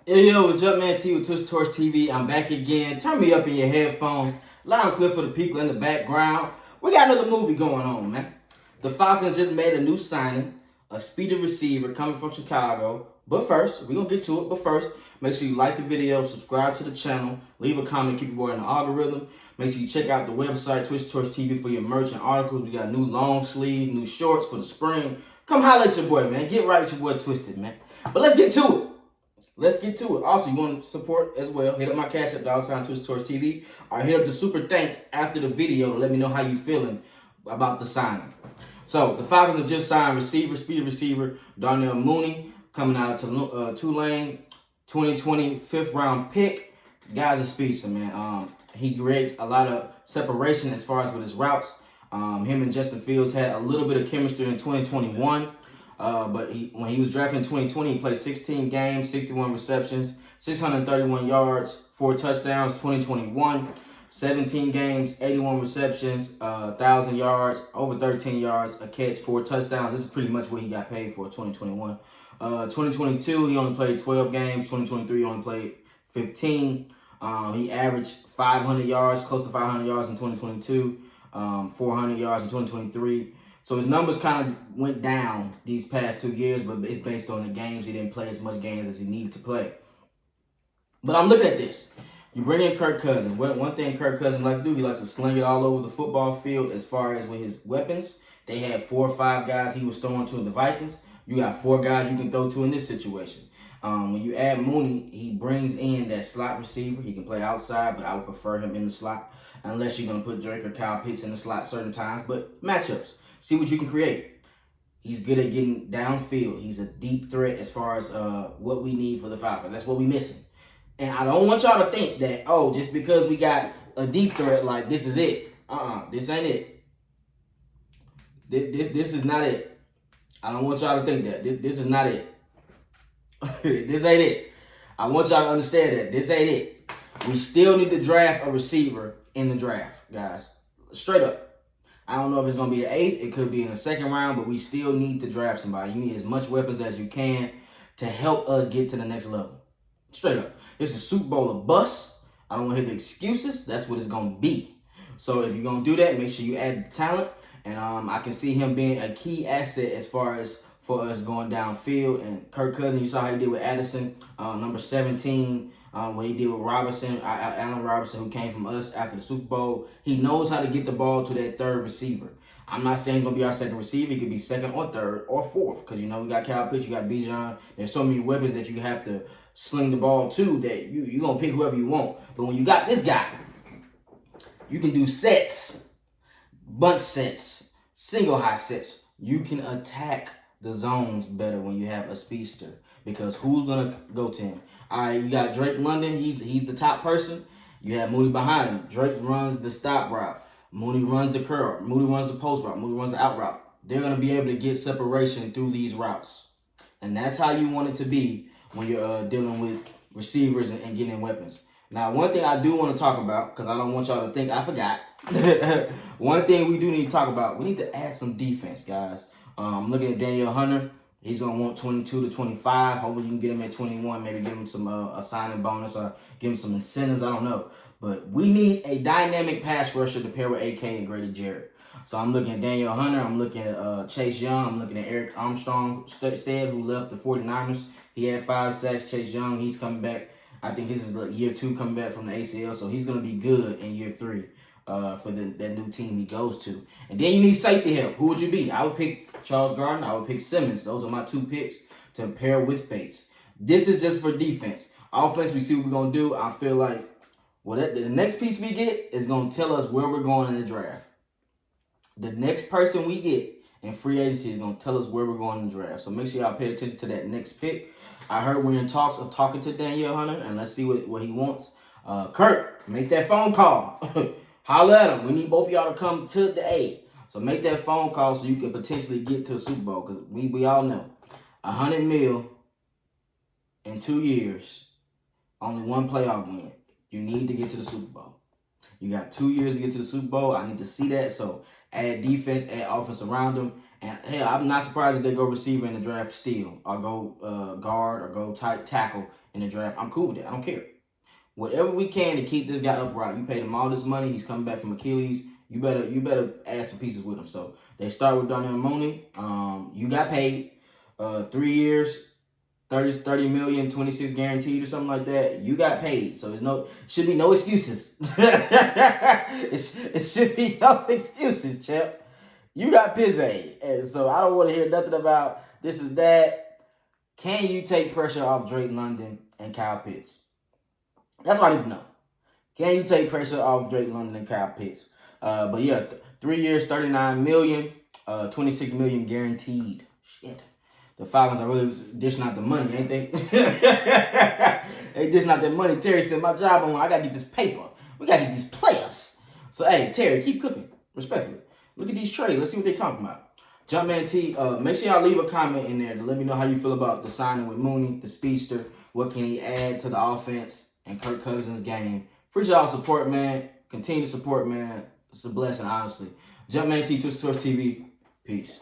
Yo, it's Jumpman T with Twitch Torch TV. I'm back again. Turn me up in your headphones. Loud and clear for the people in the background. We got another movie going on, man. The Falcons just made a new signing, a speedy receiver coming from Chicago. But first, we're going to get to it. But first, make sure you like the video, subscribe to the channel, leave a comment, keep your boy in the algorithm. Make sure you check out the website, Twitch Torch TV, for your merch and articles. We got new long sleeves, new shorts for the spring. Come holler at your boy, man. Get right with your boy Twisted, man. But let's get to it. Let's get to it. Also, you want to support as well, hit up my cash app, $Twitch Torch TV, or hit up the super thanks after the video to let me know how you feeling about the signing. So, the Falcons have just signed speedy receiver, Darnell Mooney, coming out of Tulane, 2020 5th round pick. Guy's a speedster, man. He creates a lot of separation as far as with his routes. Him and Justin Fields had a little bit of chemistry in 2021. But when he was drafted in 2020, he played 16 games, 61 receptions, 631 yards, 4 touchdowns. 2021, 17 games, 81 receptions, 1,000 yards, over 13 yards, a catch, 4 touchdowns. This is pretty much what he got paid for 2021. 2022, he only played 12 games. 2023, he only played 15. He averaged 500 yards, close to 500 yards in 2022, 400 yards in 2023. So his numbers kind of went down these past 2 years, but it's based on the games. He didn't play as much games as he needed to play. But I'm looking at this. You bring in Kirk Cousins. One thing Kirk Cousins likes to do, he likes to sling it all over the football field as far as with his weapons. They had 4 or 5 guys he was throwing to in the Vikings. You got 4 guys you can throw to in this situation. When you add Mooney, he brings in that slot receiver. He can play outside, but I would prefer him in the slot unless you're going to put Drake or Kyle Pitts in the slot certain times. But matchups. See what you can create. He's good at getting downfield. He's a deep threat as far as what we need for the Falcons. That's what we're missing. And I don't want y'all to think that, oh, just because we got a deep threat, like this is it. This ain't it. This is not it. I don't want y'all to think that. This is not it. This ain't it. I want y'all to understand that. This ain't it. We still need to draft a receiver in the draft, guys. Straight up. I don't know if it's going to be the 8th. It could be in the 2nd round, but we still need to draft somebody. You need as much weapons as you can to help us get to the next level. Straight up. This is Super Bowl or bust. I don't want to hear the excuses. That's what it's going to be. So if you're going to do that, make sure you add talent. And I can see him being a key asset as far as for us going downfield. And Kirk Cousins, you saw how he did with Addison, number 17. What he did with Robinson, Allen Robinson, who came from us after the Super Bowl. He knows how to get the ball to that 3rd receiver. I'm not saying he's going to be our 2nd receiver. He could be 2nd or 3rd or 4th because, you know, we got Kyle Pitts, you got Bijan. There's so many weapons that you have to sling the ball to that you're going to pick whoever you want. But when you got this guy, you can do sets, bunch sets, single high sets. You can attack the zones better when you have a speedster. Because who's going to go to him? All right, you got Drake London. He's the top person. You have Mooney behind him. Drake runs the stop route. Mooney runs the curl. Mooney runs the post route. Mooney runs the out route. They're going to be able to get separation through these routes. And that's how you want it to be when you're dealing with receivers and getting weapons. Now, one thing I do want to talk about, because I don't want y'all to think I forgot. One thing we do need to talk about, we need to add some defense, guys. I'm looking at Daniel Hunter. He's going to want 22 to 25. Hopefully you can get him at 21. Maybe give him some a signing bonus or give him some incentives. I don't know. But we need a dynamic pass rusher to pair with AK and Grady Jarrett. So I'm looking at Daniel Hunter. I'm looking at Chase Young. I'm looking at Eric Armstrong Stead, who left the 49ers. He had 5 sacks. Chase Young, he's coming back. I think this is year 2 coming back from the ACL. So he's going to be good in year 3. For that new team he goes to. And then you need safety help. Who would you be? I would pick Charles Gardner. I would pick Simmons. Those are my 2 picks to pair with Bates. This is just for defense. Offense, we see what we're going to do. I feel like the next piece we get is going to tell us where we're going in the draft. The next person we get in free agency is going to tell us where we're going in the draft. So make sure y'all pay attention to that next pick. I heard we're in talks of talking to Daniel Hunter, and let's see what he wants. Kirk, make that phone call. Holler at him. We need both of y'all to come to the A. So make that phone call so you can potentially get to a Super Bowl. Because we all know, $100 million in 2 years, only 1 playoff win. You need to get to the Super Bowl. You got 2 years to get to the Super Bowl. I need to see that. So add defense, add offense around them. And hell, I'm not surprised if they go receiver in the draft still, or go guard, or go tight tackle in the draft. I'm cool with that. I don't care. Whatever we can to keep this guy upright. You paid him all this money. He's coming back from Achilles. You better add some pieces with him. So they start with Darnell Mooney. You got paid 3 years, 30 million, 26 guaranteed or something like that. You got paid. So should be no excuses. It should be no excuses, champ. You got Pizze. And so I don't want to hear nothing about this is that. Can you take pressure off Drake London and Kyle Pitts? That's what I need to know. Can you take pressure off Drake London and Kyle Pitts? But yeah, 3 years, 39 million, 26 million guaranteed. Shit. The Falcons are really dishing out the money, ain't they? They dishing out that money. Terry said, my job on, I got to get this paper. We got to get these players. So, hey, Terry, keep cooking. Respectfully. Look at these trades. Let's see what they're talking about. Jumpman T, make sure y'all leave a comment in there to let me know how you feel about the signing with Mooney, the speedster. What can he add to the offense and Kirk Cousins' game? Appreciate y'all support, man. Continue to support, man. It's a blessing, honestly. Jumpman T, Twitch TV. Peace.